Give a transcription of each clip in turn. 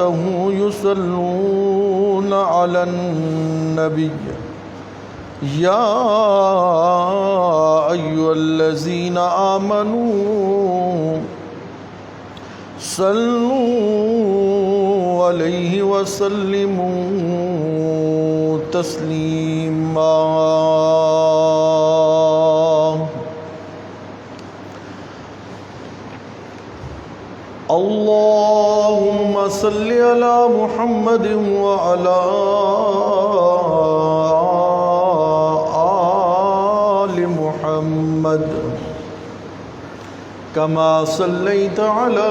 وملائكته يصلون على النبي يا أيها الذين آمنوا صلوا عليه وسلموا تسليما اللهم صل على محمد وعلى آل محمد كما صليت على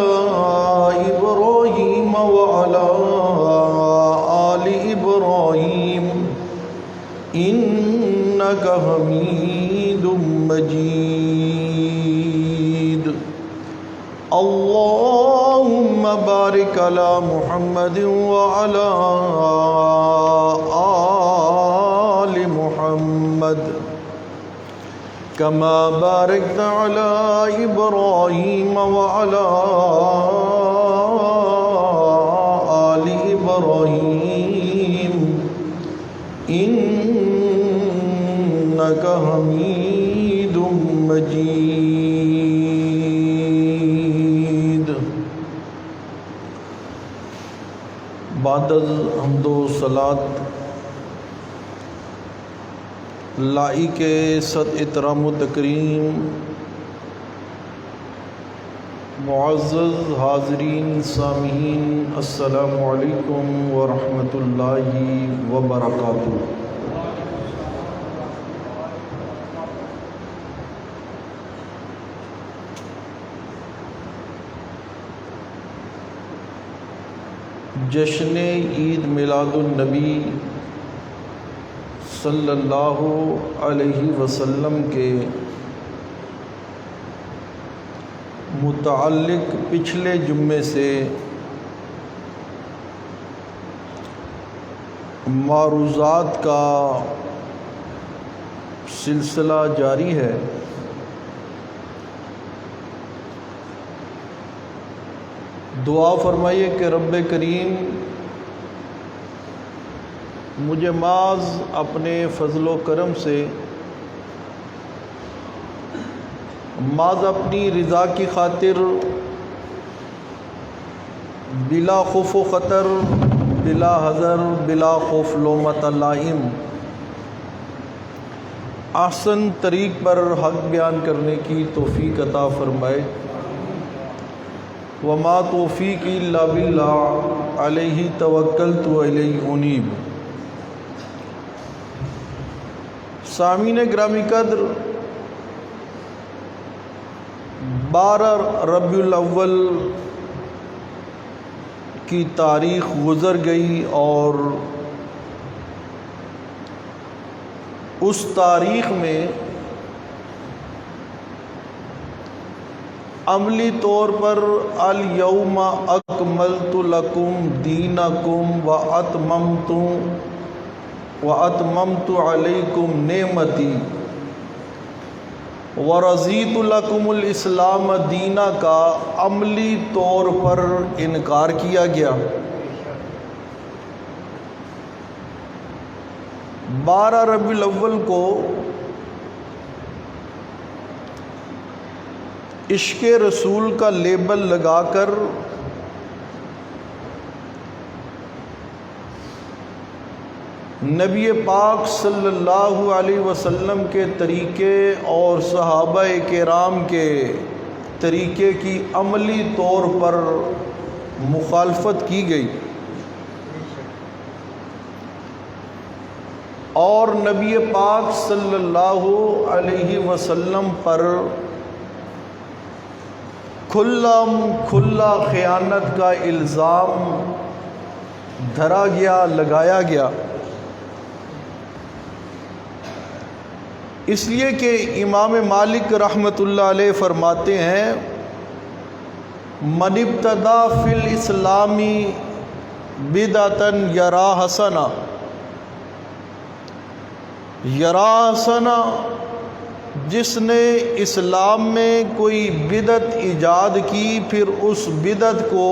إبراهيم وعلى آل إبراهيم إنك حميد مجيد اللهم بارك على محمد وعلى آل محمد كما باركت على إبراهيم وعلى آل إبراهيم إنك حميد مجيد بعد حمد و صلاۃ لائق صد احترام و تکریم معزز حاضرین سامعین السلام علیکم ورحمۃ اللہ وبرکاتہ۔ جشن عید میلاد النبی صلی اللہ علیہ وسلم کے متعلق پچھلے جمعے سے معروضات کا سلسلہ جاری ہے۔ دعا فرمائیے کہ رب کریم مجھے محض اپنے فضل و کرم سے، محض اپنی رضا کی خاطر، بلا خوف و خطر، بلا حذر، بلا خوف لومۃ لائم احسن طریق پر حق بیان کرنے کی توفیق عطا فرمائے۔ وما توفیقی الا باللہ علیہ توکلت والیہ انیب۔ سامعین گرامی قدر، 12 ربیع الاول کی تاریخ گزر گئی اور اس تاریخ میں عملی طور پر الیوم اکملت لکم دینکم واتممت علیکم نعمتی ورضیت لکم الاسلام دینا کا عملی طور پر انکار کیا گیا۔ 12 ربیع الاول کو عشق رسول کا لیبل لگا کر نبی پاک صلی اللہ علیہ وسلم کے طریقے اور صحابہ کرام کے طریقے کی عملی طور پر مخالفت کی گئی اور نبی پاک صلی اللہ علیہ وسلم پر کھلا خیانت کا الزام دھرا گیا، لگایا گیا۔ اس لیے کہ امام مالک رحمۃ اللہ علیہ فرماتے ہیں من ابتدا فی الاسلام بدعۃ یرا حسنا، جس نے اسلام میں کوئی بدعت ایجاد کی پھر اس بدعت کو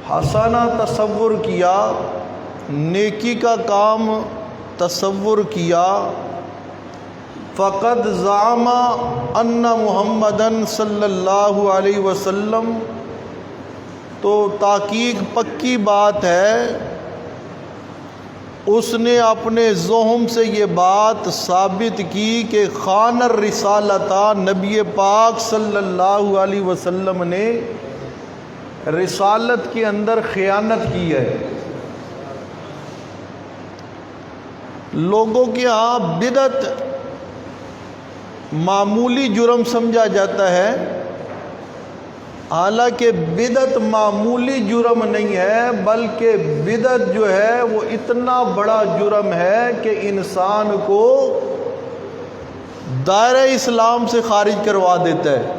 حسنہ تصور کیا، نیکی کا کام تصور کیا، فقد زعم ان محمدن صلی اللہ علیہ وسلم، تو تحقیق پکی بات ہے اس نے اپنے ذہن سے یہ بات ثابت کی کہ خان الرسالۃ، نبی پاک صلی اللہ علیہ وسلم نے رسالت کے اندر خیانت کی ہے۔ لوگوں کے ہاں بدعت معمولی جرم سمجھا جاتا ہے، حالانکہ بدعت معمولی جرم نہیں ہے، بلکہ بدعت جو ہے وہ اتنا بڑا جرم ہے کہ انسان کو دائرہ اسلام سے خارج کروا دیتا ہے۔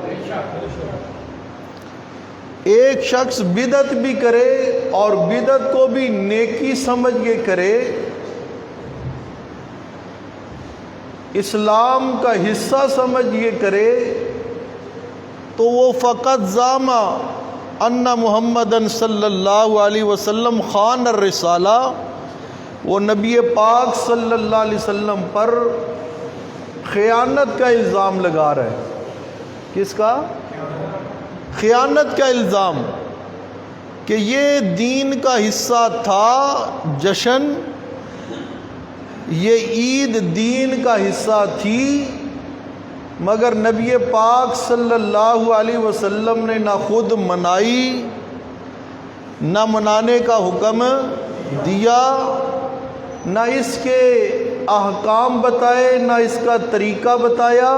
ایک شخص بدعت بھی کرے اور بدعت کو بھی نیکی سمجھ کے کرے، اسلام کا حصہ سمجھ کے کرے، تو وہ فقط زعم ان محمدن صلی اللہ علیہ وسلم خان الرسالہ، وہ نبی پاک صلی اللہ علیہ وسلم پر خیانت کا الزام لگا رہا ہے۔ کس کا؟ خیانت کا الزام، کہ یہ دین کا حصہ تھا جشن، یہ عید دین کا حصہ تھی، مگر نبی پاک صلی اللہ علیہ وسلم نے نہ خود منائی، نہ منانے کا حکم دیا، نہ اس کے احکام بتائے، نہ اس کا طریقہ بتایا،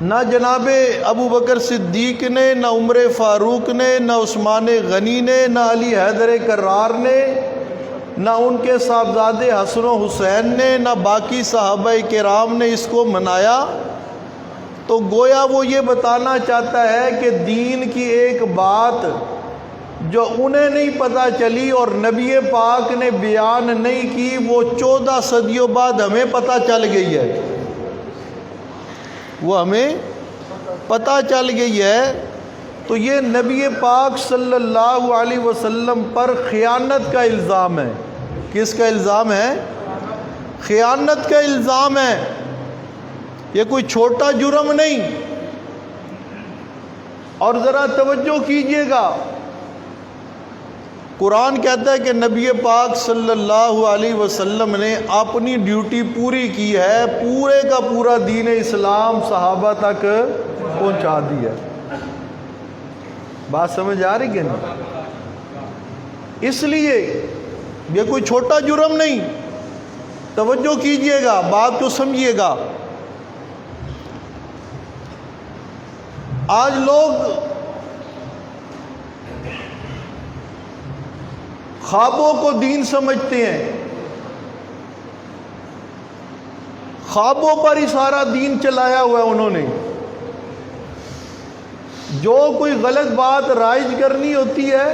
نہ جناب ابو بکر صدیق نے، نہ عمر فاروق نے، نہ عثمان غنی نے، نہ علی حیدر کرار نے، نہ ان کے صاحبزادے حسن و حسین نے، نہ باقی صحابہ کرام نے اس کو منایا۔ تو گویا وہ یہ بتانا چاہتا ہے کہ دین کی ایک بات جو انہیں نہیں پتہ چلی اور نبی پاک نے بیان نہیں کی، وہ 14 صدیوں بعد ہمیں پتہ چل گئی ہے، وہ ہمیں پتہ چل گئی ہے۔ تو یہ نبی پاک صلی اللہ علیہ وسلم پر خیانت کا الزام ہے۔ کس کا الزام ہے؟ خیانت کا الزام ہے۔ یہ کوئی چھوٹا جرم نہیں۔ اور ذرا توجہ کیجئے گا، قرآن کہتا ہے کہ نبی پاک صلی اللہ علیہ وسلم نے اپنی ڈیوٹی پوری کی ہے، پورے کا پورا دین اسلام صحابہ تک پہنچا دی ہے۔ بات سمجھ آ رہی ہے نا؟ اس لیے یہ کوئی چھوٹا جرم نہیں۔ توجہ کیجئے گا، بات کو سمجھیے گا۔ آج لوگ خوابوں کو دین سمجھتے ہیں، خوابوں پر ہی سارا دین چلایا ہوا ہے انہوں نے۔ جو کوئی غلط بات رائج کرنی ہوتی ہے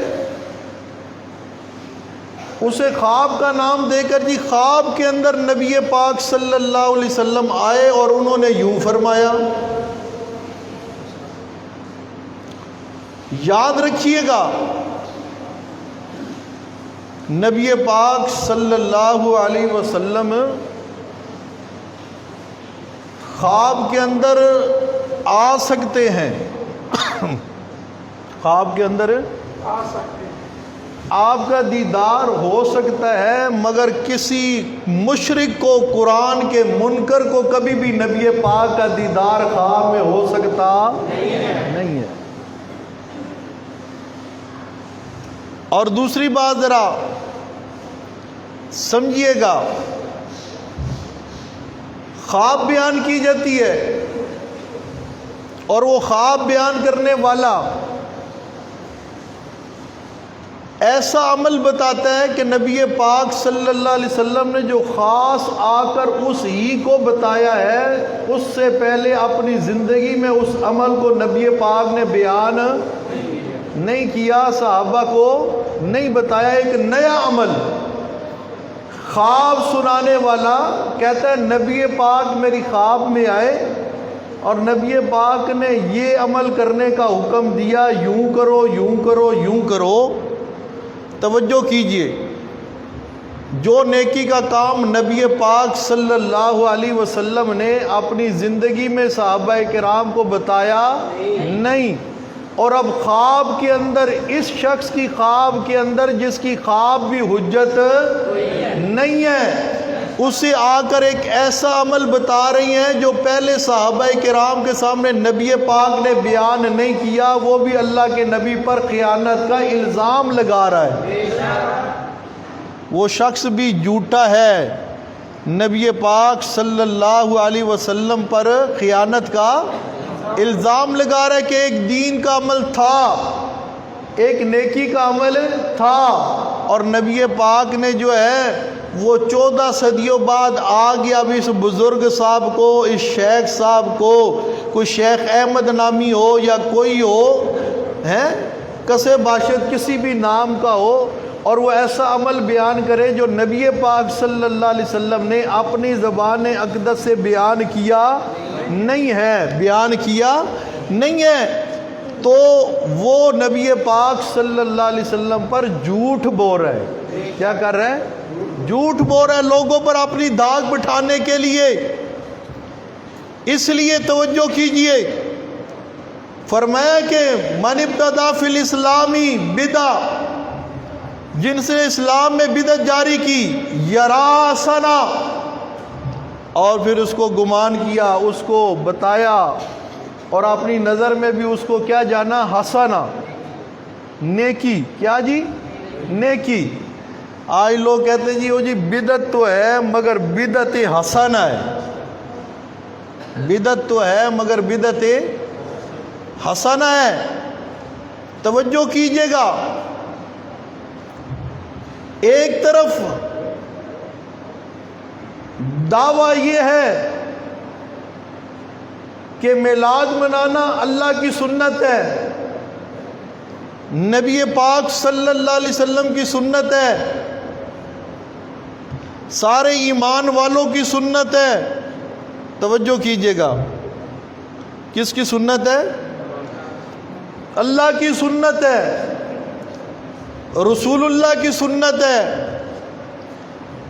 اسے خواب کا نام دے کر، جی خواب کے اندر نبی پاک صلی اللہ علیہ وسلم آئے اور انہوں نے یوں فرمایا۔ یاد رکھیے گا، نبی پاک صلی اللہ علیہ وسلم خواب کے اندر آ سکتے ہیں، خواب کے اندر آ سکتے ہیں، آپ کا دیدار ہو سکتا ہے، مگر کسی مشرک کو، قرآن کے منکر کو کبھی بھی نبی پاک کا دیدار خواب میں ہو سکتا نہیں ہے۔ اور دوسری بات ذرا سمجھیے گا، خواب بیان کی جاتی ہے اور وہ خواب بیان کرنے والا ایسا عمل بتاتا ہے کہ نبی پاک صلی اللہ علیہ وسلم نے جو خاص آ کر اس ہی کو بتایا ہے، اس سے پہلے اپنی زندگی میں اس عمل کو نبی پاک نے بیان نہیں کیا، صحابہ کو نہیں بتایا۔ ایک نیا عمل خواب سنانے والا کہتا ہے نبی پاک میری خواب میں آئے اور نبی پاک نے یہ عمل کرنے کا حکم دیا، یوں کرو یوں کرو یوں کرو۔ توجہ کیجئے، جو نیکی کا کام نبی پاک صلی اللہ علیہ وسلم نے اپنی زندگی میں صحابہ کرام کو بتایا نہیں، اور اب خواب کے اندر، اس شخص کی خواب کے اندر جس کی خواب بھی حجت نہیں ہے، اسے آ کر ایک ایسا عمل بتا رہی ہیں جو پہلے صحابہ کرام کے سامنے نبی پاک نے بیان نہیں کیا، وہ بھی اللہ کے نبی پر خیانت کا الزام لگا رہا ہے۔ وہ شخص بھی جھوٹا ہے، نبی پاک صلی اللہ علیہ وسلم پر خیانت کا الزام لگا رہا ہے کہ ایک دین کا عمل تھا، ایک نیکی کا عمل تھا، اور نبی پاک نے جو ہے وہ 14 صدیوں بعد آ گیا، اب اس بزرگ صاحب کو، اس شیخ صاحب کو، کوئی شیخ احمد نامی ہو یا کوئی ہو، کسے باشد کسی بھی نام کا ہو، اور وہ ایسا عمل بیان کرے جو نبی پاک صلی اللہ علیہ وسلم نے اپنی زبان اقدس سے بیان کیا نہیں ہے، بیان کیا نہیں ہے، تو وہ نبی پاک صلی اللہ علیہ وسلم پر جھوٹ بول رہا ہے۔ کیا کر رہا ہے؟ جھوٹ بول رہا ہے، لوگوں پر اپنی داغ بٹھانے کے لیے۔ اس لیے توجہ کیجئے، فرمایا کہ من ابتدع فی الاسلامی بدع، جن سے اسلام میں بدعت جاری کی، یرا سنا، اور پھر اس کو گمان کیا، اس کو بتایا، اور اپنی نظر میں بھی اس کو کیا جانا؟ حسنا، نیکی۔ کیا جی؟ نیکی۔ آج لوگ کہتے ہیں جی وہ جی بدعت تو ہے مگر بدعت حسنہ ہے، بدعت تو ہے مگر بدعت حسنہ ہے۔ توجہ کیجئے گا، ایک طرف دعویٰ یہ ہے کہ میلاد منانا اللہ کی سنت ہے، نبی پاک صلی اللہ علیہ وسلم کی سنت ہے، سارے ایمان والوں کی سنت ہے۔ توجہ کیجئے گا، کس کی سنت ہے؟ اللہ کی سنت ہے، رسول اللہ کی سنت ہے،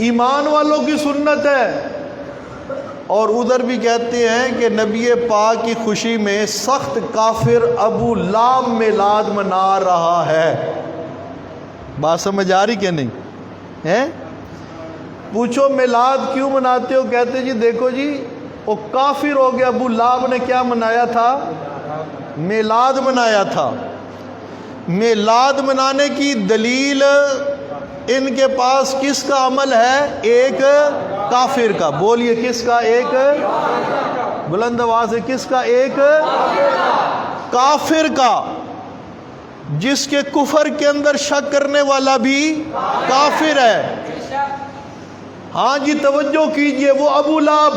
ایمان والوں کی سنت ہے۔ اور ادھر بھی کہتے ہیں کہ نبی پاک کی خوشی میں سخت کافر ابو لہب میلاد منا رہا ہے۔ بات سمجھ آ رہی کہ نہیں ہے؟ پوچھو میلاد کیوں مناتے ہو؟ کہتے جی دیکھو جی وہ کافر ہو گیا، ابو لہب نے کیا منایا تھا؟ میلاد منایا تھا۔ میلاد منانے کی دلیل ان کے پاس کس کا عمل ہے؟ ایک کافر کا۔ بولیے کس کا؟ ایک، بلند آواز ہے، کس کا؟ ایک کافر کا، جس کے کفر کے اندر شک کرنے والا بھی کافر ہے۔ ہاں جی توجہ کیجئے، وہ ابو لہب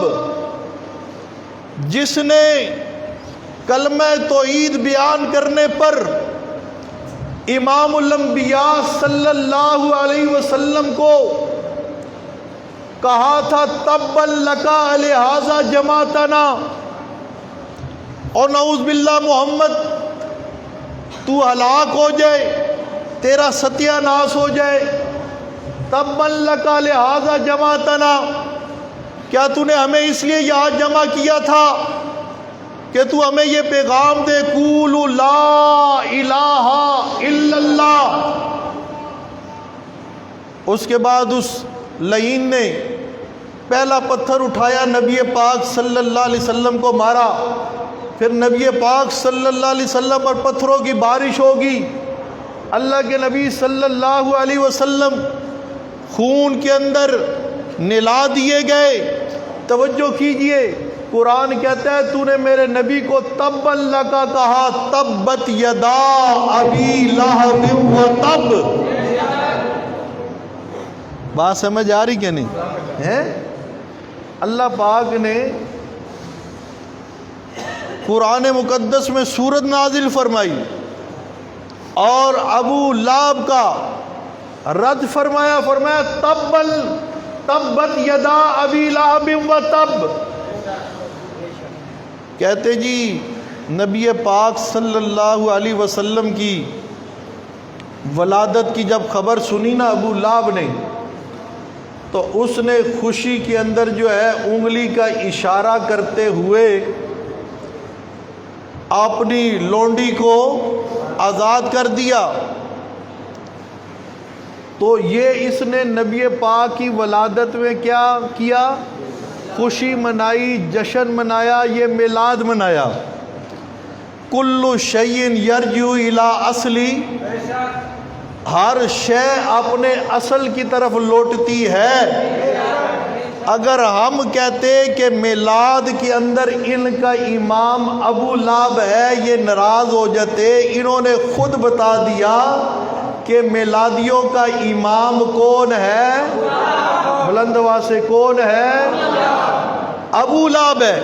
جس نے کلمہ توحید بیان کرنے پر امام الانبیاء صلی اللہ علیہ وسلم کو کہا تھا تبا لکا لہذا جماعتنا، اور نعوذ باللہ محمد تو ہلاک ہو جائے، تیرا ستیہ ناس ہو جائے، تبا لکا لہذا جماعتنا، کیا تو نے ہمیں اس لیے یہاں جمع کیا تھا کہ تو ہمیں یہ پیغام دے قولوا لا الہ الا اللہ؟ اس کے بعد اس لعین نے پہلا پتھر اٹھایا، نبی پاک صلی اللہ علیہ وسلم کو مارا، پھر نبی پاک صلی اللہ علیہ وسلم پر پتھروں کی بارش ہوگی، اللہ کے نبی صلی اللہ علیہ وسلم خون کے اندر نلا دیے گئے۔ توجہ کیجئے، قرآن کہتا ہے تو نے میرے نبی کو تبا لکا کہا، تبت یدا ابی لہب وتب۔ بات سمجھ آ رہی کہ نہیں ہے؟ اللہ پاک نے قرآن مقدس میں سورت نازل فرمائی اور ابو لہب کا رد فرمایا، فرمایا تبت یدا ابی لہب وتب۔ کہتے جی نبی پاک صلی اللہ علیہ وسلم کی ولادت کی جب خبر سنی نا ابو لہب نے، تو اس نے خوشی کے اندر جو ہے انگلی کا اشارہ کرتے ہوئے اپنی لونڈی کو آزاد کر دیا۔ تو یہ اس نے نبی پاک کی ولادت میں کیا کیا؟ خوشی منائی، جشن منایا، یہ میلاد منایا۔ کل شیء یرجع الی اصلی، ہر شے اپنے اصل کی طرف لوٹتی ہے۔ اگر ہم کہتے کہ میلاد کے اندر ان کا امام ابو لہب ہے، یہ ناراض ہو جاتے۔ انہوں نے خود بتا دیا کہ میلادیوں کا امام کون ہے؟ بلند آواز سے کون ہے؟ ابو لہب ہے۔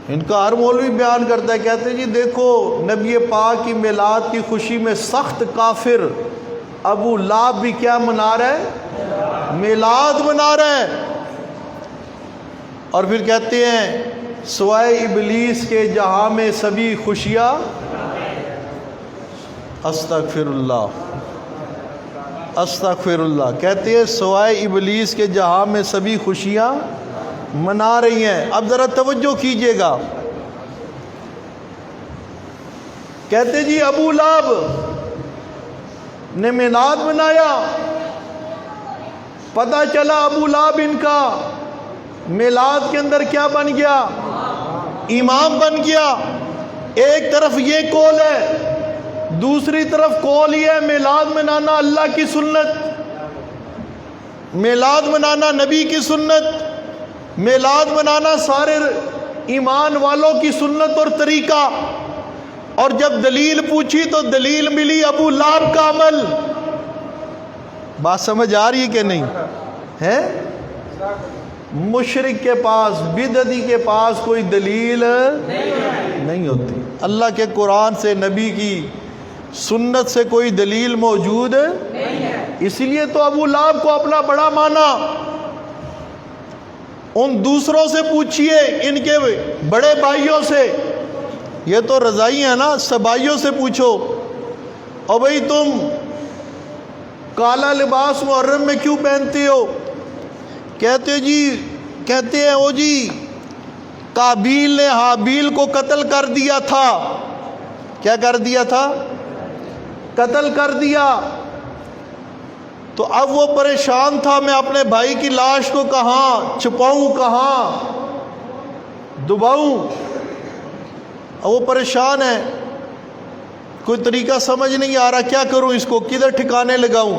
ان کا ہر مولوی بیان کرتا ہے، کہتے ہیں جی دیکھو نبی پاک کی میلاد کی خوشی میں سخت کافر ابو لہب بھی کیا منا رہا ہے؟ میلاد منا رہا ہے۔ اور پھر کہتے ہیں سوائے ابلیس کے جہاں میں سبھی خوشیاں، استغفر اللہ استغفر اللہ، کہتے ہیں سوائے ابلیس کے جہاں میں سبھی خوشیاں منا رہی ہیں۔ اب ذرا توجہ کیجئے گا، کہتے جی ابو لہب نے میلاد منایا، پتہ چلا ابو لہب ان کا میلاد کے اندر کیا بن گیا؟ امام بن گیا۔ ایک طرف یہ قول ہے، دوسری طرف قول یہ ہے میلاد منانا اللہ کی سنت، میلاد منانا نبی کی سنت، میلاد منانا سارے ایمان والوں کی سنت اور طریقہ۔ اور جب دلیل پوچھی تو دلیل ملی ابو لہب کا عمل۔ بات سمجھ آ رہی ہے کہ نہیں ہے؟ مشرک کے پاس، بدعتی کے پاس کوئی دلیل نہیں ہوتی۔ اللہ کے قرآن سے، نبی کی سنت سے کوئی دلیل موجود نہیں ہے۔ اسی لیے تو ابو لہب کو اپنا بڑا مانا۔ ان دوسروں سے پوچھئے، ان کے بڑے بھائیوں سے، یہ تو رضائی ہیں نا، سبائیوں سے پوچھو، اور بھئی تم کالا لباس محرم میں کیوں پہنتے ہو؟ کہتے ہیں او جی قابیل نے حابیل کو قتل کر دیا تھا۔ کیا کر دیا تھا؟ قتل کر دیا۔ تو اب وہ پریشان تھا، میں اپنے بھائی کی لاش کو کہاں چھپاؤں، کہاں دباؤں؟ وہ پریشان ہے، کوئی طریقہ سمجھ نہیں آ رہا، کیا کروں، اس کو کدھر ٹھکانے لگاؤں؟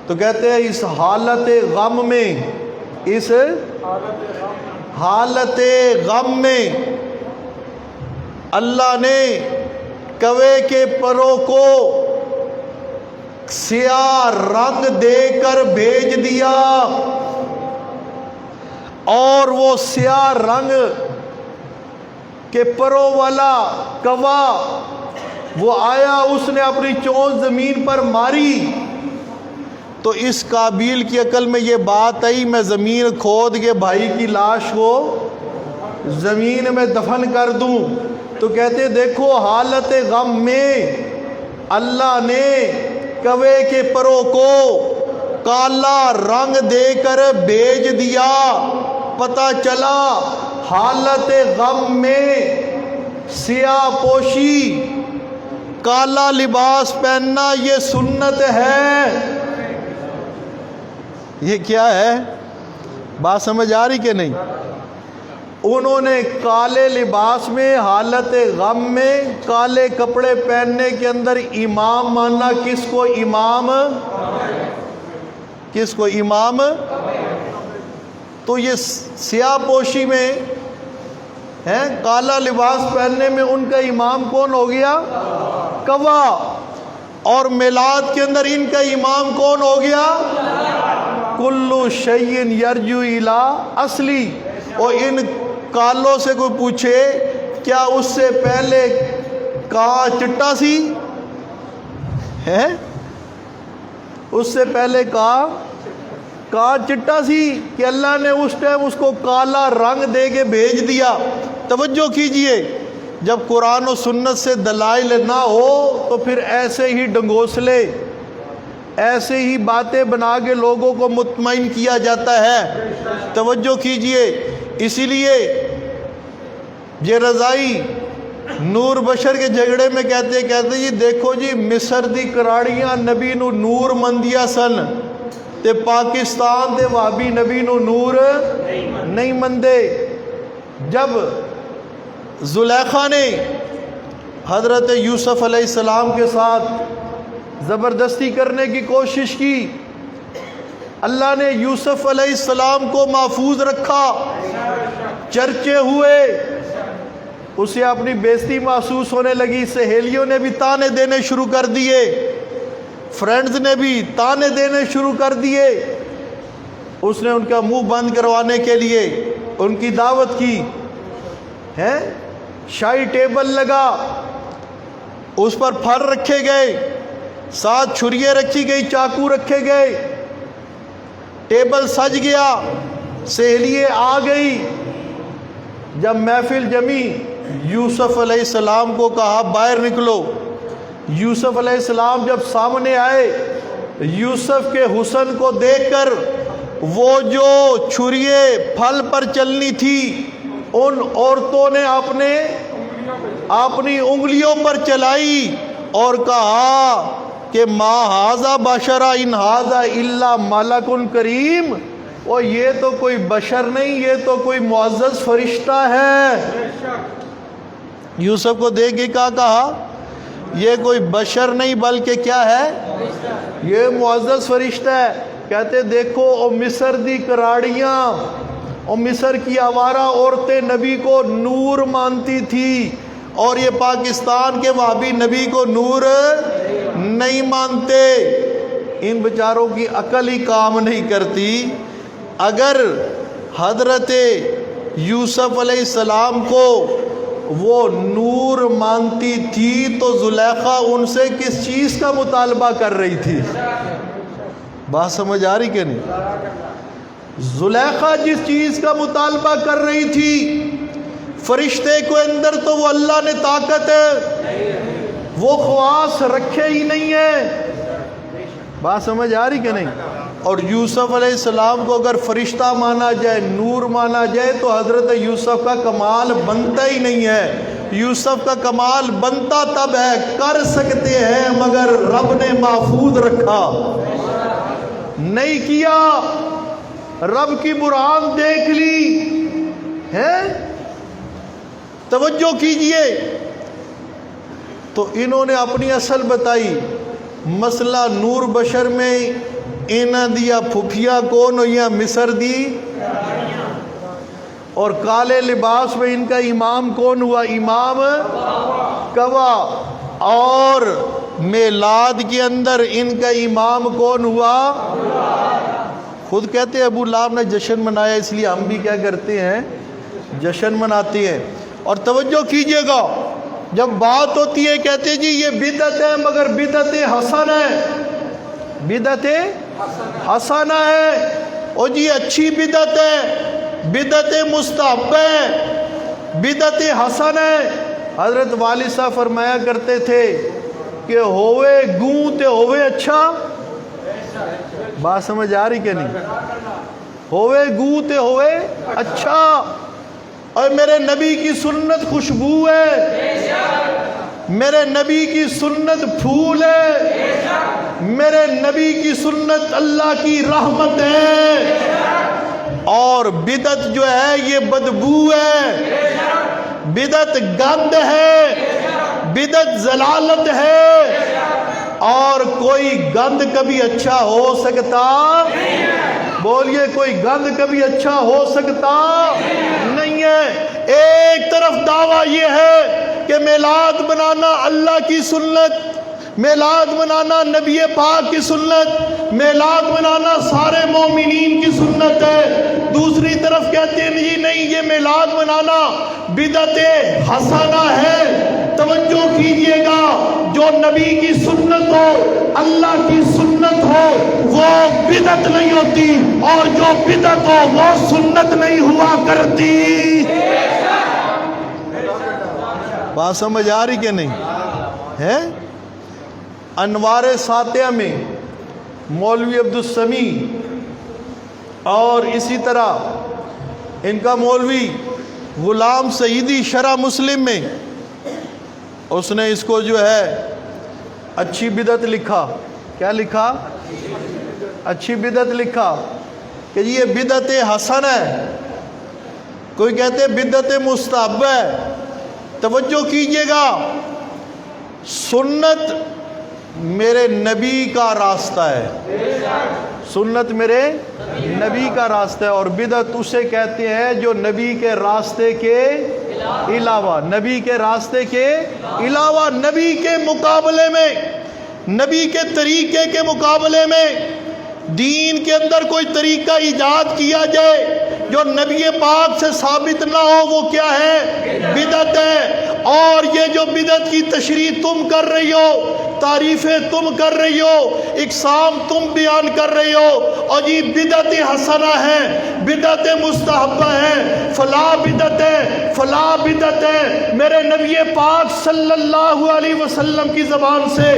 تو کہتے ہیں اس حالت غم میں، اس حالت غم میں اللہ نے کوے کے پروں کو سیاہ رنگ دے کر بھیج دیا، اور وہ سیاہ رنگ کے پروں والا کوا وہ آیا، اس نے اپنی چونچ زمین پر ماری۔ تو اس قابیل کی عقل میں یہ بات آئی، میں زمین کھود کے بھائی کی لاش کو زمین میں دفن کر دوں۔ تو کہتے دیکھو حالت غم میں اللہ نے کوے کے پروں کو کالا رنگ دے کر بھیج دیا۔ پتہ چلا حالت غم میں سیاہ پوشی، کالا لباس پہننا یہ سنت ہے۔ یہ کیا ہے؟ بات سمجھ آ رہی کہ نہیں؟ انہوں نے کالے لباس میں، حالت غم میں، کالے کپڑے پہننے کے اندر امام ماننا کس کو؟ امام، کس کو؟ امام۔ تو یہ سیاہ پوشی میں ہیں، کالا لباس پہننے میں ان کا امام کون ہو گیا؟ کوا۔ اور میلاد کے اندر ان کا امام کون ہو گیا؟ کلو شیء یرجع الی اصلی۔ اور ان کالوں سے کوئی پوچھے کیا اس سے پہلے کاں چٹا سی ہے؟ اس سے پہلے کاں کان چٹا سی کہ اللہ نے اس ٹائم اس کو کالا رنگ دے کے بھیج دیا۔ توجہ کیجئے، جب قرآن و سنت سے دلائل نہ ہو تو پھر ایسے ہی ڈنگوسلے، ایسے ہی باتیں بنا کے لوگوں کو مطمئن کیا جاتا ہے۔ توجہ کیجئے، اسی لیے یہ رضائی نور بشر کے جھگڑے میں کہتے جی دیکھو جی مصر دی کراڑیاں نبی نو نور مندیا سن تے پاکستان دے وہابی نبی نو نور نہیں مندے۔ جب زلیخا نے حضرت یوسف علیہ السلام کے ساتھ زبردستی کرنے کی کوشش کی، اللہ نے یوسف علیہ السلام کو محفوظ رکھا، چرچے ہوئے، اسے اپنی بےزتی محسوس ہونے لگی، سہیلیوں نے بھی تانے دینے شروع کر دیے، فرینڈز نے بھی تانے دینے شروع کر دیے۔ اس نے ان کا منہ بند کروانے کے لیے ان کی دعوت کی ہے، شاہی ٹیبل لگا، اس پر پھل رکھے گئے، ساتھ چھریے رکھی گئی، چاقو رکھے گئے، ٹیبل سج گیا، سہیلیے آ گئی۔ جب محفل جمی، یوسف علیہ السلام کو کہا باہر نکلو۔ یوسف علیہ السلام جب سامنے آئے، یوسف کے حسن کو دیکھ کر وہ جو چھریے پھل پر چلنی تھی ان عورتوں نے اپنی انگلیوں پر چلائی اور کہا کہ ما ھذا بشرا ان ھذا الا ملک کریم، اور یہ تو کوئی بشر نہیں، یہ تو کوئی معزز فرشتہ ہے۔ یوسف کو دیکھ کے کہا یہ کوئی بشر نہیں بلکہ کیا ہے، یہ معزز فرشتہ ہے۔ کہتے دیکھو او مصر دی کراڑیاں، او مصر کی آوارہ عورتیں نبی کو نور مانتی تھی، اور یہ پاکستان کے وہابی نبی کو نور نہیں مانتے۔ ان بیچاروں کی عقل ہی کام نہیں کرتی۔ اگر حضرت یوسف علیہ السلام کو وہ نور مانتی تھی تو زلیخا ان سے کس چیز کا مطالبہ کر رہی تھی؟ بات سمجھ آ رہی کہ نہیں؟ زلیخا جس چیز کا مطالبہ کر رہی تھی، فرشتے کو اندر تو وہ اللہ نے طاقت ہے، وہ خواص رکھے ہی نہیں ہے۔ بات سمجھ آ رہی کہ نہیں؟ اور یوسف علیہ السلام کو اگر فرشتہ مانا جائے، نور مانا جائے تو حضرت یوسف کا کمال بنتا ہی نہیں ہے۔ یوسف کا کمال بنتا تب ہے، کر سکتے ہیں مگر رب نے محفوظ رکھا، نہیں کیا، رب کی برہان دیکھ لی ہے۔ توجہ کیجئے، تو انہوں نے اپنی اصل بتائی۔ مسئلہ نور بشر میں انہاں دیا پھپھیاں کون ہوئی ہیں؟ مصر دی، اور کالے لباس میں ان کا امام کون ہوا؟ امام کوا۔ اور میلاد کے اندر ان کا امام کون ہوا؟ خود کہتے ہیں ابو لہب نے جشن منایا، اس لیے ہم بھی کیا کرتے ہیں؟ جشن مناتے ہیں۔ اور توجہ کیجئے گا، جب بات ہوتی ہے کہتے جی یہ بدعت ہے مگر بدعت حسن ہے، بدعت حسنہ ہے، اور جی اچھی بدعت ہے، بدعت مستحب ہے، بدعت حسن ہے۔ حضرت والد صاحب فرمایا کرتے تھے کہ ہوئے گوں تے ہوئے اچھا۔ بات سمجھ آ رہی کہ نہیں؟ ہوئے گوں تے ہوئے اچھا، اور میرے نبی کی سنت خوشبو ہے، میرے نبی کی سنت پھول ہے، میرے نبی کی سنت اللہ کی رحمت ہے، اور بدعت جو ہے یہ بدبو ہے، بدعت گند ہے، بدعت ضلالت ہے، اور کوئی گند کبھی اچھا ہو سکتا؟ بولیے، کوئی گند کبھی اچھا ہو سکتا نہیں ہے۔ ایک طرف دعویٰ یہ ہے کہ میلاد منانا اللہ کی سنت، میلاد منانا نبی پاک کی سنت، میلاد منانا سارے مومنین کی سنت ہے، دوسری طرف کہتے ہیں جی نہیں یہ میلاد منانا بدعت حسنہ ہے۔ توجہ کیجئے گا، جو نبی کی سنت ہو، اللہ کی سنت ہو، وہ بدعت نہیں ہوتی، اور جو بدعت ہو وہ سنت نہیں ہوا کرتی۔ بات سمجھ آ رہی کہ نہیں ہے؟ انوار ساتیہ میں مولوی عبدالسمیع اور اسی طرح ان کا مولوی غلام سعیدی شرح مسلم میں اس نے اس کو جو ہے اچھی بدعت لکھا۔ کیا لکھا؟ اچھی بدعت لکھا کہ یہ بدعت حسن ہے، کوئی کہتے بدعت مستحب ہے۔ توجہ کیجئے گا، سنت میرے نبی کا راستہ ہے، سنت میرے نبی کا راستہ ہے، اور بدعت اسے کہتے ہیں جو نبی کے راستے کے علاوہ، نبی کے راستے کے علاوہ، نبی کے مقابلے میں، نبی کے طریقے کے مقابلے میں دین کے اندر کوئی طریقہ ایجاد کیا جائے جو نبی پاک سے ثابت نہ ہو، وہ کیا ہے؟ بدعت ہے۔ اور یہ جو بدعت کی تشریح تم کر رہی ہو، تعریفیں تم کر رہی ہو، اقسام تم بیان کر رہی ہو، اور یہ بدعت حسنہ ہے، بدعت مستحبہ ہے، فلاں بدعت ہے، فلاں بدعت ہے، میرے نبی پاک صلی اللہ علیہ وسلم کی زبان سے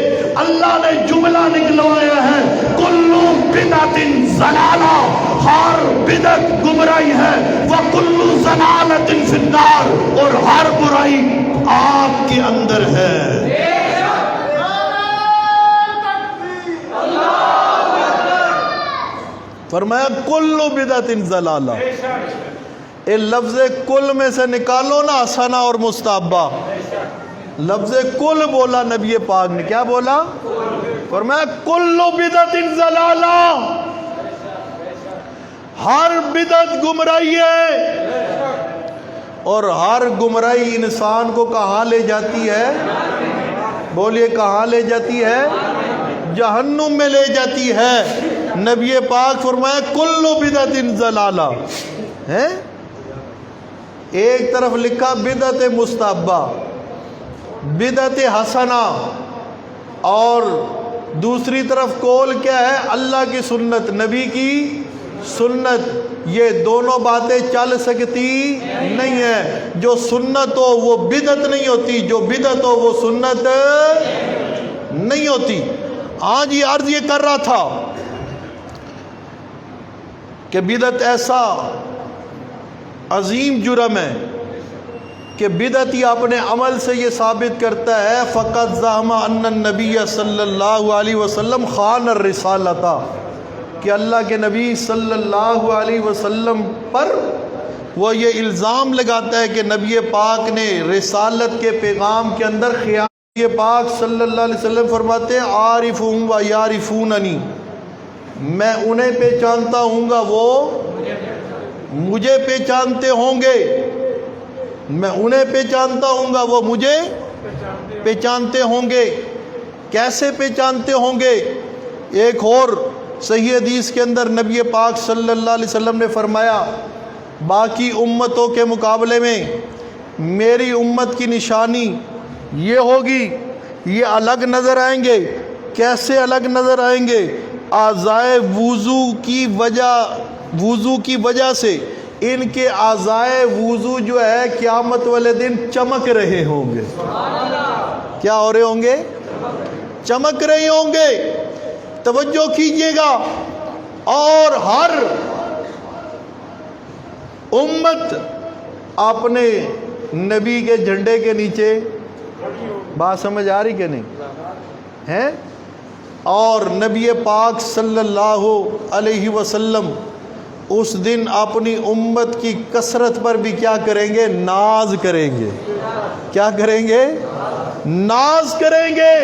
اللہ نے جملہ نکلوایا ہے، کلو بدعت ضلالہ، ہر بدعت گمراہی ہے، وَكُلُّ ضَلَالَةٍ فِي النَّارِ، اور ہر برائی آگ کے اندر ہے۔ فرمایا کلو بدعت ضلالہ، اے لفظ کل میں سے نکالو نا حسنہ اور مستحبہ۔ لفظ کل بولا نبی پاک نے، کیا بولا؟ فرمایا کلو بدعت ضلالہ، ہر بدعت گمراہی ہے، اور ہر گمراہی انسان کو کہاں لے جاتی ہے؟ بولیے کہاں لے جاتی ہے؟ جہنم میں لے جاتی ہے۔ نبی پاک فرمایا کلو بدعت ضلالہ ہے، ایک طرف لکھا بدعت مستحبہ، بدعت حسنہ، اور دوسری طرف قول کیا ہے؟ اللہ کی سنت، نبی کی سنت۔ یہ دونوں باتیں چل سکتی نہیں ہے، جو سنت ہو وہ بدعت نہیں ہوتی، جو بدعت ہو وہ سنت نہیں ہوتی۔ آج یہ عرض یہ کر رہا تھا کہ بدعت ایسا عظیم جرم ہے کہ بدعتی اپنے عمل سے یہ ثابت کرتا ہے فقط زعم ان النبی صلی اللہ علیہ وسلم خان الرسالۃ، کہ اللہ کے نبی صلی اللہ علیہ وسلم پر وہ یہ الزام لگاتا ہے کہ نبی پاک نے رسالت کے پیغام کے اندر خیانت۔ نبی پاک صلی اللہ علیہ وسلم فرماتے ہیں عارفہم و یعرفوننی، میں انہیں پہچانتا ہوں گا، وہ مجھے پہچانتے ہوں گے، میں انہیں پہچانتا ہوں گا، وہ مجھے پہچانتے ہوں گے۔ کیسے پہچانتے ہوں گے؟ ایک اور صحیح حدیث کے اندر نبی پاک صلی اللہ علیہ وسلم نے فرمایا باقی امتوں کے مقابلے میں میری امت کی نشانی یہ ہوگی، یہ الگ نظر آئیں گے۔ کیسے الگ نظر آئیں گے؟ اعضائے وضو کی وجہ سے ان کے اعضائے وضو جو ہے قیامت والے دن چمک رہے ہوں گے۔ کیا ہو رہے ہوں گے؟ چمک رہے ہوں گے۔ توجہ کیجئے گا، اور ہر امت اپنے نبی کے جھنڈے کے نیچے، بات سمجھ آ رہی کہ نہیں ہے؟ اور نبی پاک صلی اللہ علیہ وسلم اس دن اپنی امت کی کثرت پر بھی کیا کریں گے؟ ناز کریں گے۔ کیا کریں گے؟ ناز کریں گے۔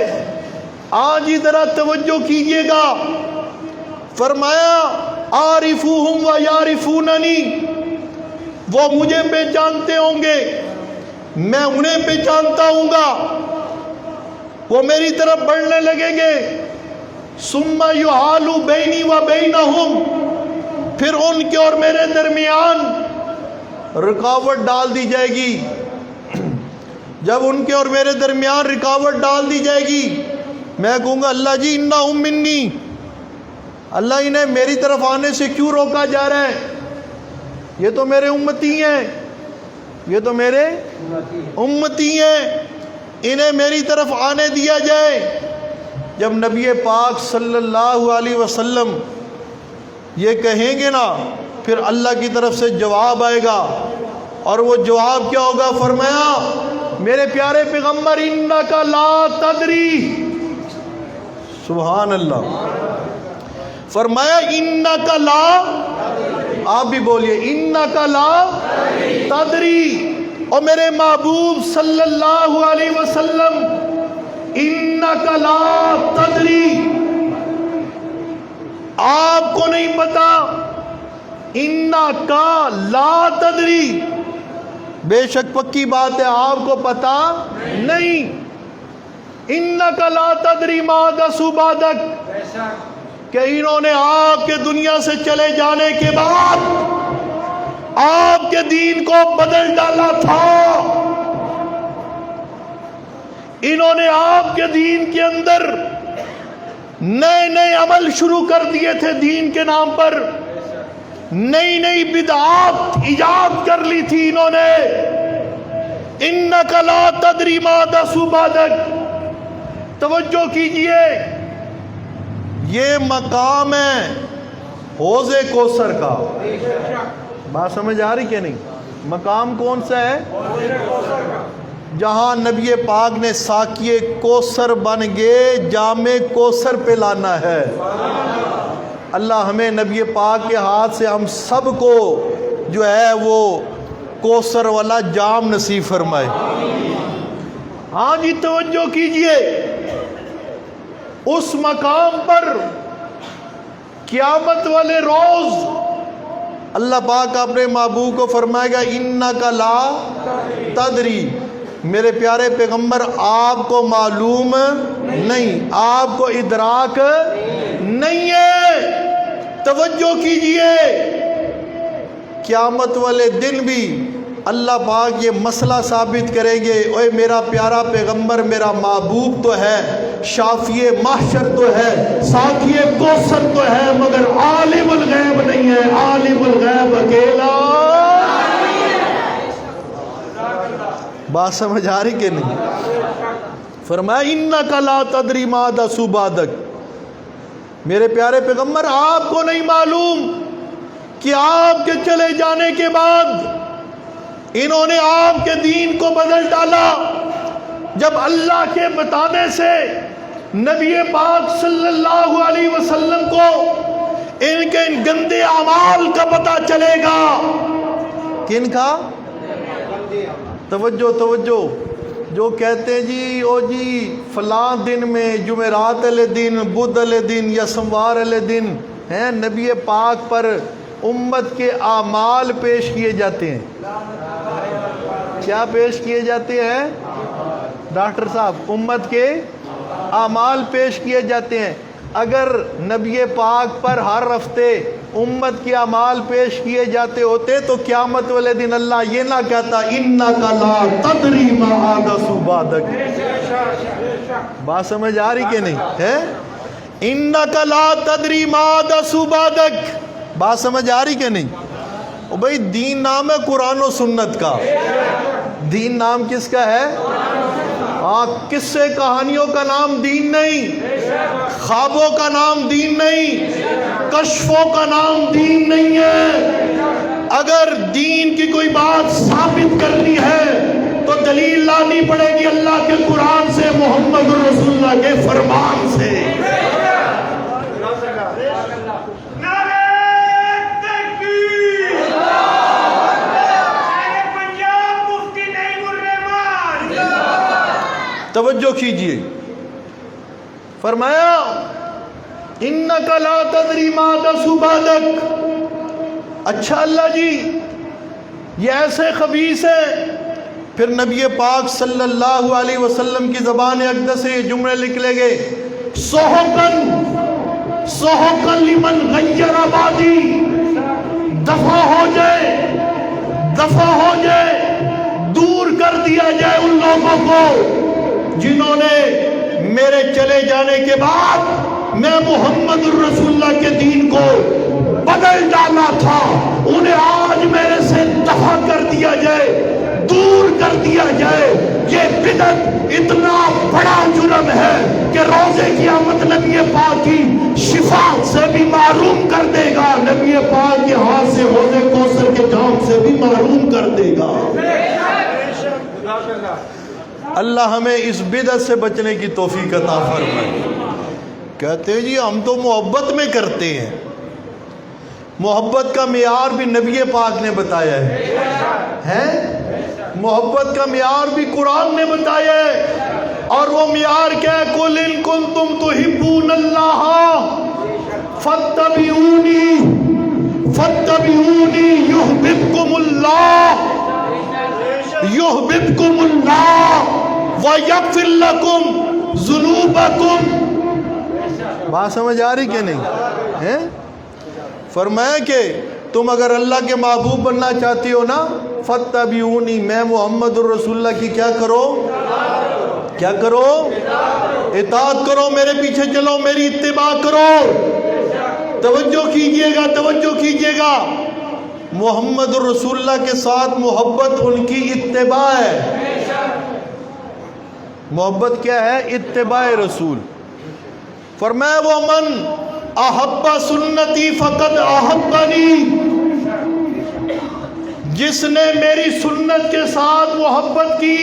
آج ہی ذرا توجہ کیجئے گا، فرمایا عارفوہم و یعرفوننی، وہ مجھے پہچانتے ہوں گے، میں انہیں پہچانتا ہوں گا، وہ میری طرف بڑھنے لگیں گے۔ ثم یحال بینی و بینہم، پھر ان کے اور میرے درمیان رکاوٹ ڈال دی جائے گی۔ جب ان کے اور میرے درمیان رکاوٹ ڈال دی جائے گی، میں کہوں گا اللہ جی انہم منی، اللہ انہیں میری طرف آنے سے کیوں روکا جا رہا ہے؟ یہ تو میرے امتی ہیں، یہ تو میرے امتی ہیں، انہیں میری طرف آنے دیا جائے۔ جب نبی پاک صلی اللہ علیہ وسلم یہ کہیں گے نا، پھر اللہ کی طرف سے جواب آئے گا، اور وہ جواب کیا ہوگا؟ فرمایا میرے پیارے پیغمبر انک لا تدری، سبحان اللہ، فرمایا انک لا، آپ بھی بولیے انک لا تدری، اور میرے محبوب صلی اللہ علیہ وسلم انک لا تدری، آپ کو نہیں پتا، انک لا تدری، بے شک پکی بات ہے آپ کو پتا نہیں، انک لا تدری ما احدث بعدک، کہ انہوں نے آپ کے دنیا سے چلے جانے کے بعد آپ کے دین کو بدل ڈالا تھا، انہوں نے آپ کے دین کے اندر نئے نئے عمل شروع کر دیے تھے، دین کے نام پر نئی نئی بدعات ایجاد کر لی تھی انہوں نے۔ انک لا تدری ما احدث بعدک، توجہ کیجئے، یہ مقام ہے حوض کوثر کا، بات سمجھ آ رہی کہ نہیں؟ مقام کون سا ہے؟ جہاں نبی پاک نے ساقی کوثر بن گئے جام کوثر پہ لانا ہے۔ اللہ ہمیں نبی پاک کے ہاتھ سے ہم سب کو جو ہے وہ کوثر والا جام نصیب فرمائے۔ ہاں جی توجہ کیجئے، اس مقام پر قیامت والے روز اللہ پاک اپنے محبوب کو فرمائے گا انک لا تدری، میرے پیارے پیغمبر آپ کو معلوم نہیں، آپ کو ادراک نہیں ہے۔ توجہ کیجئے، قیامت والے دن بھی اللہ پاک یہ مسئلہ ثابت کریں گے، اوے میرا پیارا پیغمبر میرا محبوب تو ہے، شافی محشر تو ہے، ساقی کوثر تو ہے، مگر عالم الغیب نہیں ہے، عالم الغیب اکیلا۔ بات سمجھ آ رہی کہ نہیں؟ فرمایا انک لا تدری ما احدث بعدک، میرے پیارے پیغمبر آپ کو نہیں معلوم کہ آپ کے چلے جانے کے بعد انہوں نے آپ کے دین کو بدل ڈالا۔ جب اللہ کے بتانے سے نبی پاک صلی اللہ علیہ وسلم کو ان کے ان گندے اعمال کا پتہ چلے گا، کن کا؟ توجہ توجہ، جو کہتے ہیں جی او جی فلاں دن میں جمعرات والے دن، بدھ والے دن یا سوموار والے دن ہیں نبی پاک پر امت کے اعمال پیش کیے جاتے ہیں۔ کیا پیش کیے جاتے ہیں ڈاکٹر صاحب؟ امت کے اعمال پیش کیے جاتے ہیں۔ اگر نبی پاک پر ہر ہفتے امت کے اعمال پیش کیے جاتے ہوتے تو قیامت والے دن اللہ یہ نہ کہتا انک لا تدری ما احدث بعدک۔ بات سمجھ آ رہی کہ نہیں ہے؟ انک لا تدری ما احدث بعدک، بات سمجھ آ رہی کہ نہیں؟ او بھائی دین نام ہے قرآن و سنت کا، دین نام کس کا ہے؟ قصے کہانیوں کا نام دین نہیں، خوابوں کا نام دین نہیں، کشفوں کا نام دین نہیں ہے۔ اگر دین کی کوئی بات ثابت کرنی ہے تو دلیل لانی پڑے گی اللہ کے قرآن سے، محمد رسول اللہ کے فرمان سے۔ توجہ کیجئے، فرمایا انک لا تدری ما احدث بعدک۔ اچھا اللہ جی یہ ایسے خبیث ہے، پھر نبی پاک صلی اللہ علیہ وسلم کی زبان اقدس سے یہ جملے نکلے گئے، سحقاً سحقاً لمن غیر آبادی، دفع ہو جائے، دفع ہو جائے، دور کر دیا جائے ان لوگوں کو جنہوں نے میرے چلے جانے کے بعد میں محمد الرسول اللہ کے دین کو بدل ڈالا تھا، انہیں آج میرے سے دفع کر دیا جائے، دور کر دیا جائے۔ یہ بدعت اتنا بڑا جرم ہے کہ روز قیامت نبی پاک کی شفاعت سے بھی محروم کر دے گا، نبی پاک کے ہاتھ سے حوض کوثر کے جام سے بھی محروم کر دے گا۔ اللہ ہمیں اس بدعت سے بچنے کی توفیق عطا فرمائے۔ کہتے ہیں جی ہم تو محبت میں کرتے ہیں، محبت کا معیار بھی نبی پاک نے بتایا ہے، محبت کا معیار بھی قرآن نے بتایا ہے، اور وہ معیار کیا ہے؟ قُلْ إِن كُنتُمْ تُحِبُّونَ اللَّهَ فَاتَّبِعُونِي يُحْبِبْكُمُ اللَّهُ وَيَغْفِرْ لَكُمْ ذُنُوبَكُمْ۔ بات سمجھ آ رہی کہ نہیں؟ فرمایا کہ تم اگر اللہ کے محبوب بننا چاہتی ہو نا، فَاتَّبِعُونِی، میں محمد الرسول اللہ کی کیا کرو؟ کیا کرو؟ اطاعت کرو، میرے پیچھے چلو، میری اتباع کرو۔ توجہ کیجئے گا، توجہ کیجئے گا، محمد الرسول اللہ کے ساتھ محبت ان کی اتباع ہے۔ محبت کیا ہے؟ اتباع رسول۔ فرمایا وَمَنْ أَحَبَّ سُنَّتِي فَقَدْ أَحَبَّنِي، جس نے میری سنت کے ساتھ محبت کی،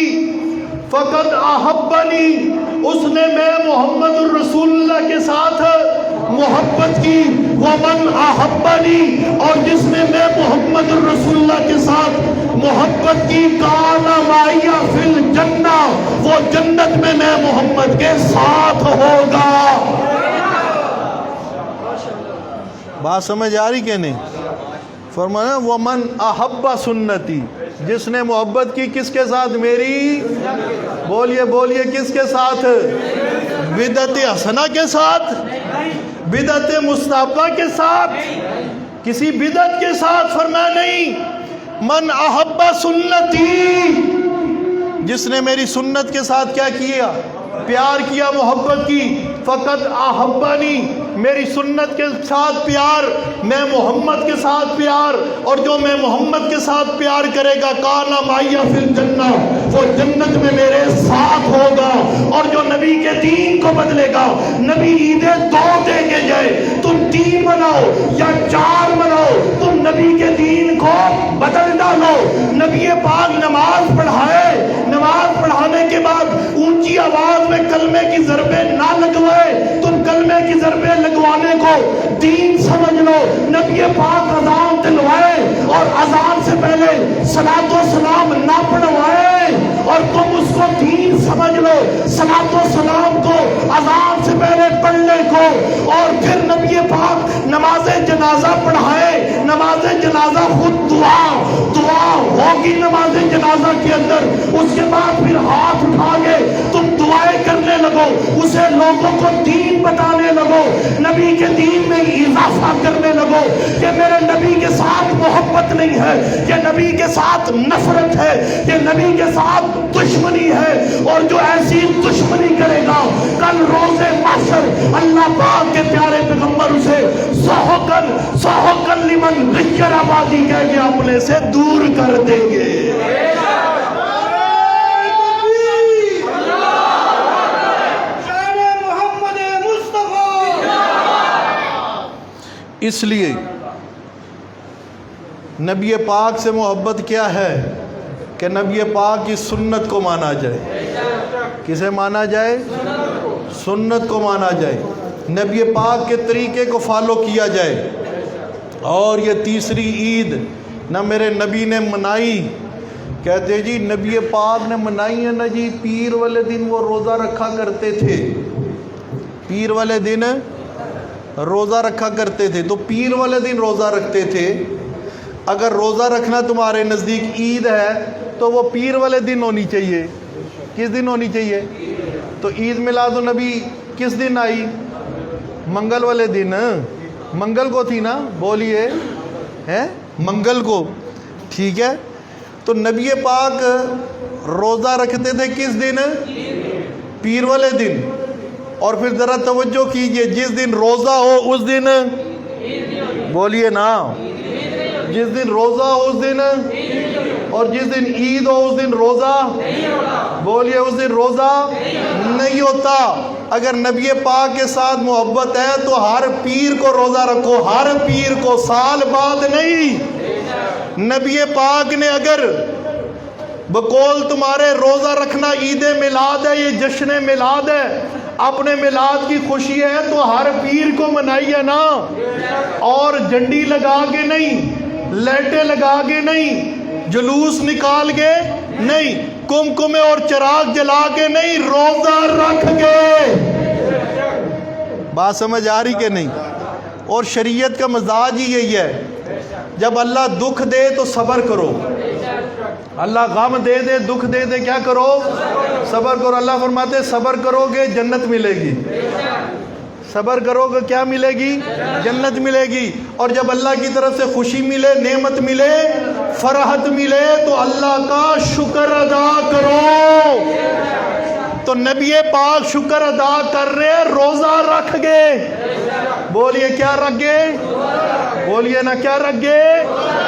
فقد احبنی، اس نے میں محمد الرسول اللہ کے ساتھ محبت کی۔ ومن احبنی، اور جس نے میں محمد الرسول اللہ کے ساتھ محبت کی، کان معی فی الجنہ، وہ جنت میں محمد کے ساتھ ہوگا۔ بات سمجھ آ رہی کہ نہیں؟ فرمایا ومن احب سنتی، جس نے محبت کی کس کے ساتھ؟ میری، بولیے بولیے، کس کے ساتھ؟ بدعت حسنہ کے ساتھ، بدعت مستحبہ کے ساتھ، کسی بدعت کے ساتھ؟ فرمایا نہیں، من احب سنتی، جس نے میری سنت کے ساتھ کیا کیا؟ پیار کیا، محبت کی، فقط احبنی، میری سنت کے ساتھ پیار، میں محمد کے ساتھ پیار، اور جو میں محمد کے ساتھ پیار کرے گا، کانا معی فی الجنہ، وہ جنت میں میرے ساتھ ہوگا۔ اور جو نبی کے دین کو بدلے گا، نبی عیدیں 2 دے کے جائے، تم 3 مناؤ یا 4 مناؤ، تم نبی کے دین کو بدل ڈالو۔ نبی پاک نماز پڑھائے، نماز پڑھانے کے بعد اونچی آواز میں کلمے کی ضربیں نہ لگوائے، تم کلمے کی ضربیں لگوانے کو دین سمجھ لو۔ نبی پاک اذان دلوائے اور اذان سے پہلے صلاۃ و سلام نہ پڑھوائے، اور تم اس کو دین سمجھ لو، صلاۃ و سلام کو اذان سے پہلے پڑھنے کو۔ اور پھر نبی پاک نماز جنازہ پڑھائے، نماز جنازہ خود دعا ہوگی نماز جنازہ کے اندر، اس کے بعد پھر ہاتھ اٹھا کے تم دعائیں کرنے لگو، اسے لوگوں کو دین بتانے لگو، نبی کے دین میں اضافہ کرنے لگو کہ میرے نبی کے ساتھ محبت نہیں ہے، کہ نبی کے ساتھ نفرت ہے، کہ نبی کے ساتھ دشمنی ہے۔ اور جو ایسی دشمنی کرے گا، کل روز محشر اللہ پاک کے پیارے پیغمبر اسے سحقاً لمن غیر آبادی کہہ کے اپنے سے دور کر دیں گے۔ اس لیے نبی پاک سے محبت کیا ہے؟ کہ نبی پاک کی سنت کو مانا جائے۔ کسے مانا جائے؟ سنت کو مانا جائے، نبی پاک کے طریقے کو فالو کیا جائے۔ اور یہ تیسری عید نہ میرے نبی نے منائی، کہتے جی نبی پاک نے منائی ہے نا جی، پیر والے دن وہ روزہ رکھا کرتے تھے، پیر والے دن روزہ رکھا کرتے تھے، تو پیر والے دن روزہ رکھتے تھے۔ اگر روزہ رکھنا تمہارے نزدیک عید ہے تو وہ پیر والے دن ہونی چاہیے۔ کس دن ہونی چاہیے؟ تو عید میلاد النبی کس دن آئی؟ منگل والے دن، منگل کو تھی نا، بولیے، ہے منگل کو، ٹھیک ہے۔ تو نبی پاک روزہ رکھتے تھے کس دن؟ پیر والے دن. اور پھر ذرا توجہ کیجئے، جس دن روزہ ہو اس دن، بولیے نا، جس دن روزہ ہو اس دن، اور جس دن عید ہو اس دن روزہ، بولیے اس دن روزہ نہیں ہوتا. اگر نبی پاک کے ساتھ محبت ہے تو ہر پیر کو روزہ رکھو، ہر پیر کو، سال بعد نہیں. نبی پاک نے اگر بقول تمہارے روزہ رکھنا عید میلاد ہے، یہ جشن میلاد ہے، اپنے میلاد کی خوشی ہے، تو ہر پیر کو منائیے نا. اور جھنڈی لگا کے نہیں، لائٹیں لگا کے نہیں، جلوس نکال کے نہیں، کمکمے اور چراغ جلا کے نہیں، روزہ رکھ کے. بات سمجھ آ رہی کہ نہیں؟ اور شریعت کا مزاج ہی یہی ہے، جب اللہ دکھ دے تو صبر کرو، اللہ غم دے دے، دکھ دے دے، کیا کرو؟ صبر کرو. اللہ فرماتے صبر کرو گے جنت ملے گی، صبر کرو گے کیا ملے گی؟ جنت ملے گی. اور جب اللہ کی طرف سے خوشی ملے، نعمت ملے، فرحت ملے تو اللہ کا شکر ادا کرو. تو نبی پاک شکر ادا کر رہے، روزہ رکھ گئے. بولیے کیا رکھ گئے؟ بولیے نا کیا رکھ گئے؟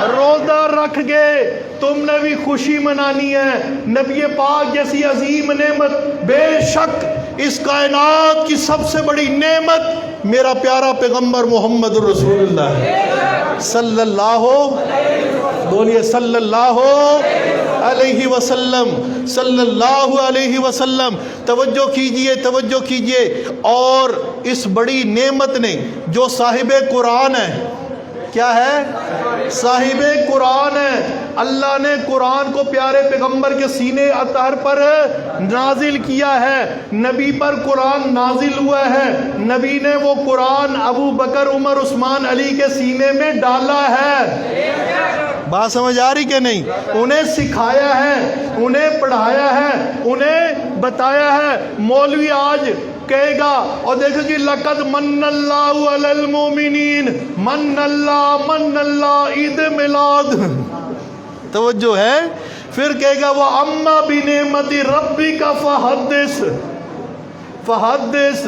روزہ رکھ گئے. تم نے بھی خوشی منانی ہے. نبی پاک جیسی عظیم نعمت، بے شک اس کائنات کی سب سے بڑی نعمت میرا پیارا پیغمبر محمد رسول اللہ صلی اللہ، بولیے صلی اللہ علیہ وسلم، صلی اللہ علیہ وسلم. توجہ کیجئے، توجہ کیجئے. اور اس بڑی نعمت نے جو صاحب قرآن ہے، کیا ہے؟ صاحب قرآن ہے. اللہ نے قرآن کو پیارے پیغمبر کے سینے اطہر پر نازل کیا ہے. نبی پر قرآن نازل ہوا ہے. نبی نے وہ قرآن ابو بکر، عمر، عثمان، علی کے سینے میں ڈالا ہے. بات سمجھ آ رہی کہ نہیں؟ انہیں سکھایا ہے، انہیں پڑھایا ہے، انہیں بتایا ہے. مولوی آج کہے گا، اور دیکھو جی، لقد من اللہ علی المومنین، من اللہ عید میلاد. توجہ ہے. پھر کہے گا وہ اما بنعمت ربک فحدث، فحدث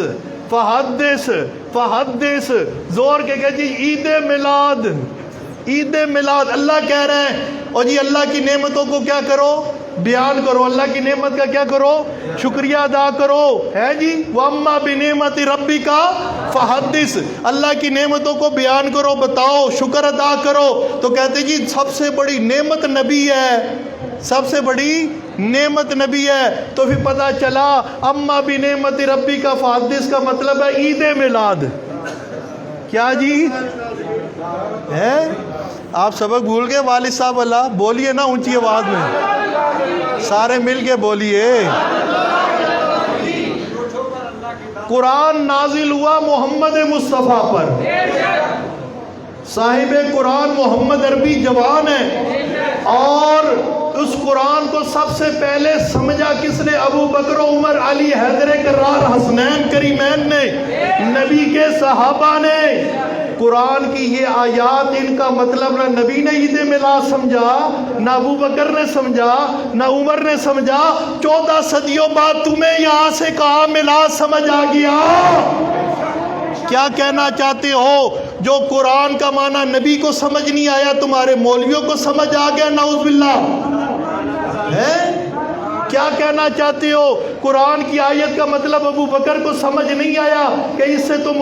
فحدث فحدث. زور کے کہ جی عید میلاد، عید میلاد. اللہ کہہ رہے ہیں اور جی اللہ کی نعمتوں کو کیا کرو؟ بیان کرو. اللہ کی نعمت کا کیا کرو؟ شکریہ ادا کرو. ہے جی، وَأَمَّا بِنِعْمَةِ رَبِّكَ فَحَدِّثْ. اللہ کی نعمتوں کو بیان کرو، بتاؤ، شکر ادا کرو. تو کہتے جی سب سے بڑی نعمت نبی ہے، سب سے بڑی نعمت نبی ہے. تو پھر پتہ چلا اما بنعمت ربی کا فحدث کا مطلب ہے عید میلاد. کیا جی ہے؟ آپ سبق بھول گئے والد صاحب؟ اللہ بولیے نا اونچی آواز میں، سارے مل کے بولیے. قرآن نازل ہوا محمد مصطفیٰ پر. صاحب قرآن محمد عربی جوان ہے، اور اس قرآن کو سب سے پہلے سمجھا کس نے؟ ابو بکر، عمر، علی، حیدر کرار، حسنین کریمین نے، نبی کے صحابہ نے. قرآن کی یہ آیات، ان کا مطلب نہ نبی نے عید میلاد سمجھا، نہ ابو بکر نے سمجھا، نہ عمر نے سمجھا. 14 صدیوں بعد تمہیں یہاں سے کہاں میلاد سمجھ آ گیا؟ کیا کہنا چاہتے ہو؟ جو قرآن کا معنی نبی کو سمجھ نہیں آیا، تمہارے مولویوں کو سمجھ آ گیا؟ نعوذ باللہ. ہے کیا کہنا چاہتے ہو؟ قرآن کی آیت کا مطلب ابو بکر کو سمجھ نہیں آیا کہ اس سے تو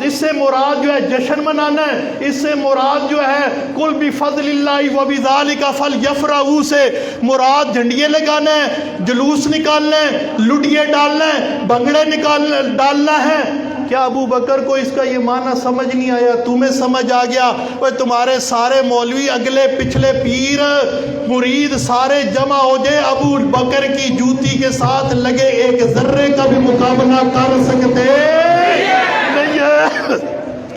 اس سے مراد جو ہے جشن منانا ہے، اس سے مراد جو ہے قل بفضل اللہ وبذالک فلیفرحوا سے مراد جھنڈیے لگانا ہے، جلوس نکالنا ہے، لڈیے ڈالنا ہے، بھنگڑے ڈالنا ہے. کیا ابو بکر کو اس کا یہ معنی سمجھ نہیں آیا؟ تمہیں سمجھ آ گیا. وہ تمہارے سارے مولوی، اگلے پچھلے پیر مرید سارے جمع ہو جائے، ابو بکر کی جوتی کے ساتھ لگے ایک ذرے کا بھی مقابلہ کر سکتے نہیں ہے.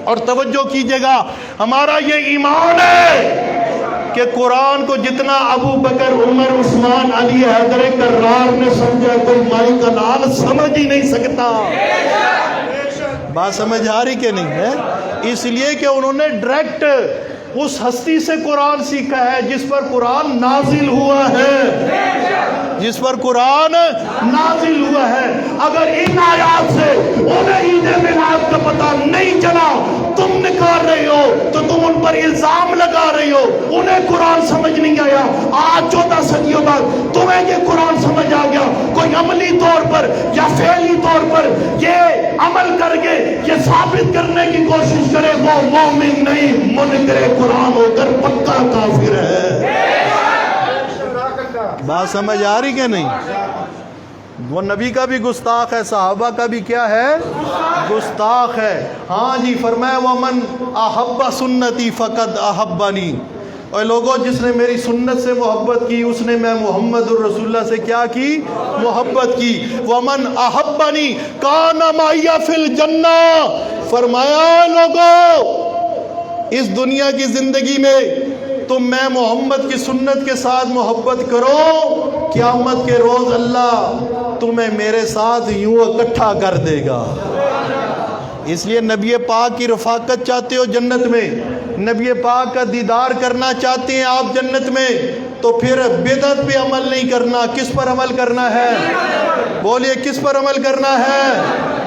اور توجہ کیجئے گا، ہمارا یہ ایمان ہے کہ قرآن کو جتنا ابو بکر، عمر، عثمان، علی، حیدر کرار نے سمجھا، کوئی مائی کا لال سمجھ ہی نہیں سکتا. بات سمجھ آ رہی کہ نہیں ہے؟ اس لیے کہ انہوں نے ڈائریکٹ اس ہستی سے قرآن سیکھا ہے جس پر قرآن نازل ہوا ہے. جس پر قرآن نازل ہوا ہے۔ اگر ان آیات سے انہیں عید میلاد کا پتہ نہیں چلا، تم نکال رہے ہو تو تم ان پر الزام لگا رہے ہو۔ انہیں قرآن سمجھ نہیں آیا، آج 14 صدیوں بعد تمہیں یہ قرآن سمجھ آ گیا۔ کوئی عملی طور پر یا فعلی طور پر یہ عمل کر کے یہ ثابت کرنے کی کوشش کرے وہ مومن نہیں، منکر قرآن ہو کر پکا کافر ہے۔ بات سمجھ آ رہی کہ نہیں؟ وہ نبی کا بھی گستاخ ہے، صحابہ کا بھی کیا ہے؟ گستاخ ہے۔ ہاں جی، فرمایا وَمَنْ أَحَبَّ سُنَّتِي فَقَدْ أَحَبَّنِي، اور لوگوں جس نے میری سنت سے محبت کی اس نے میں محمد الرسول اللہ سے کیا کی؟ محبت کی۔ وَمَنْ أَحَبَّنِي كَانَ مَعِيَ فِي الْجَنَّةِ، فرمایا لوگوں اس دنیا کی زندگی میں تم میں محمد کی سنت کے ساتھ محبت کرو، قیامت کے روز اللہ تمہیں میرے ساتھ یوں اکٹھا کر دے گا۔ اس لیے نبی پاک کی رفاقت چاہتے ہو جنت میں، نبی پاک کا دیدار کرنا چاہتے ہیں آپ جنت میں، تو پھر بدعت پہ عمل نہیں کرنا، کس پر عمل کرنا ہے؟ بولیے کس پر عمل کرنا ہے؟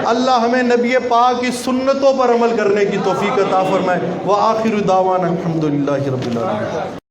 اللہ ہمیں نبی پاک کی سنتوں پر عمل کرنے کی توفیق عطا فرمائے۔ وآخر دعوانا الحمدللہ رب العالمین۔